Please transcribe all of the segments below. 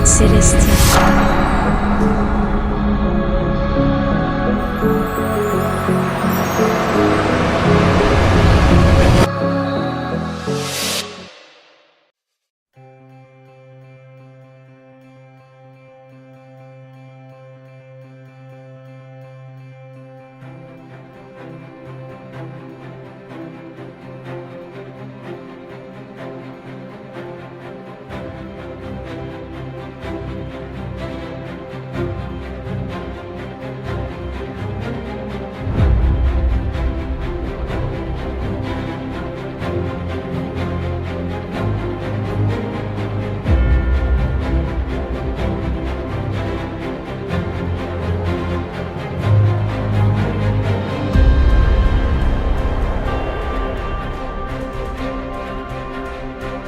Célestia.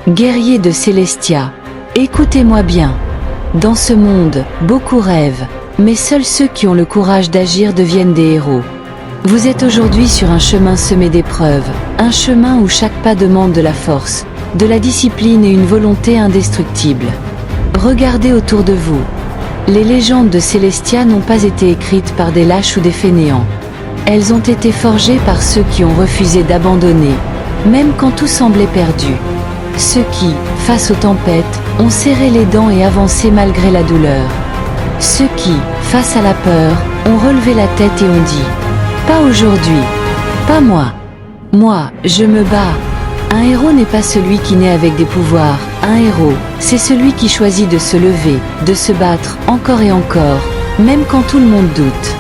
Guerriers de Célestia, écoutez-moi bien. Dans ce monde, beaucoup rêvent, mais seuls ceux qui ont le courage d'agir deviennent des héros. Vous êtes aujourd'hui sur un chemin semé d'épreuves, un chemin où chaque pas demande de la force, de la discipline et une volonté indestructible. Regardez autour de vous. Les légendes de Célestia n'ont pas été écrites par des lâches ou des fainéants. Elles ont été forgées par ceux qui ont refusé d'abandonner, même quand tout semblait perdu. Ceux qui, face aux tempêtes, ont serré les dents et avancé malgré la douleur. Ceux qui, face à la peur, ont relevé la tête et ont dit « Pas aujourd'hui, pas moi. Moi, je me bats. » Un héros n'est pas celui qui naît avec des pouvoirs. Un héros, c'est celui qui choisit de se lever, de se battre, encore et encore, même quand tout le monde doute.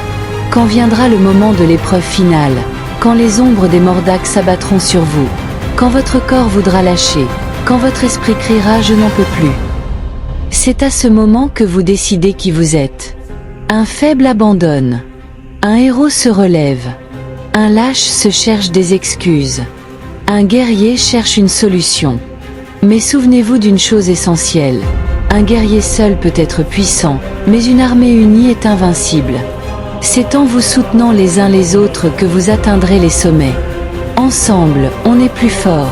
Quand viendra le moment de l'épreuve finale, quand les ombres des Mordax s'abattront sur vous, quand votre corps voudra lâcher, quand votre esprit criera « Je n'en peux plus ». C'est à ce moment que vous décidez qui vous êtes. Un faible abandonne. Un héros se relève. Un lâche se cherche des excuses. Un guerrier cherche une solution. Mais souvenez-vous d'une chose essentielle. Un guerrier seul peut être puissant, mais une armée unie est invincible. C'est en vous soutenant les uns les autres que vous atteindrez les sommets. Ensemble, on est plus fort.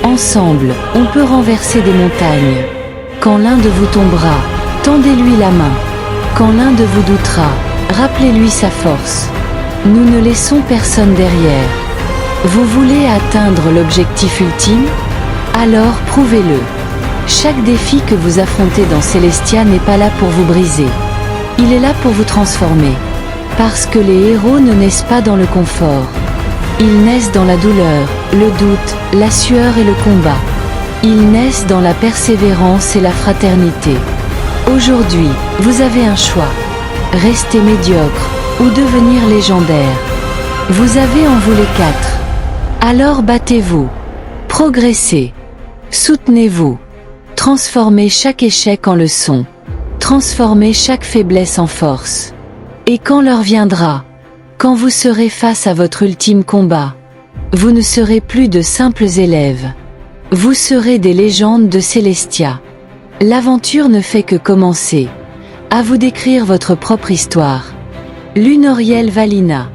Ensemble, on peut renverser des montagnes. Quand l'un de vous tombera, tendez-lui la main. Quand l'un de vous doutera, rappelez-lui sa force. Nous ne laissons personne derrière. Vous voulez atteindre l'objectif ultime? Alors prouvez-le. Chaque défi que vous affrontez dans Célestia n'est pas là pour vous briser. Il est là pour vous transformer. Parce que les héros ne naissent pas dans le confort. Ils naissent dans la douleur, le doute, la sueur et le combat. Ils naissent dans la persévérance et la fraternité. Aujourd'hui, vous avez un choix. Rester médiocre ou devenir légendaire. Vous avez en vous les quatre. Alors battez-vous. Progressez. Soutenez-vous. Transformez chaque échec en leçon. Transformez chaque faiblesse en force. Et quand l'heure viendra, quand vous serez face à votre ultime combat, vous ne serez plus de simples élèves. Vous serez des légendes de Célestia. L'aventure ne fait que commencer. À vous d'écrire votre propre histoire. Lunoriel Valina.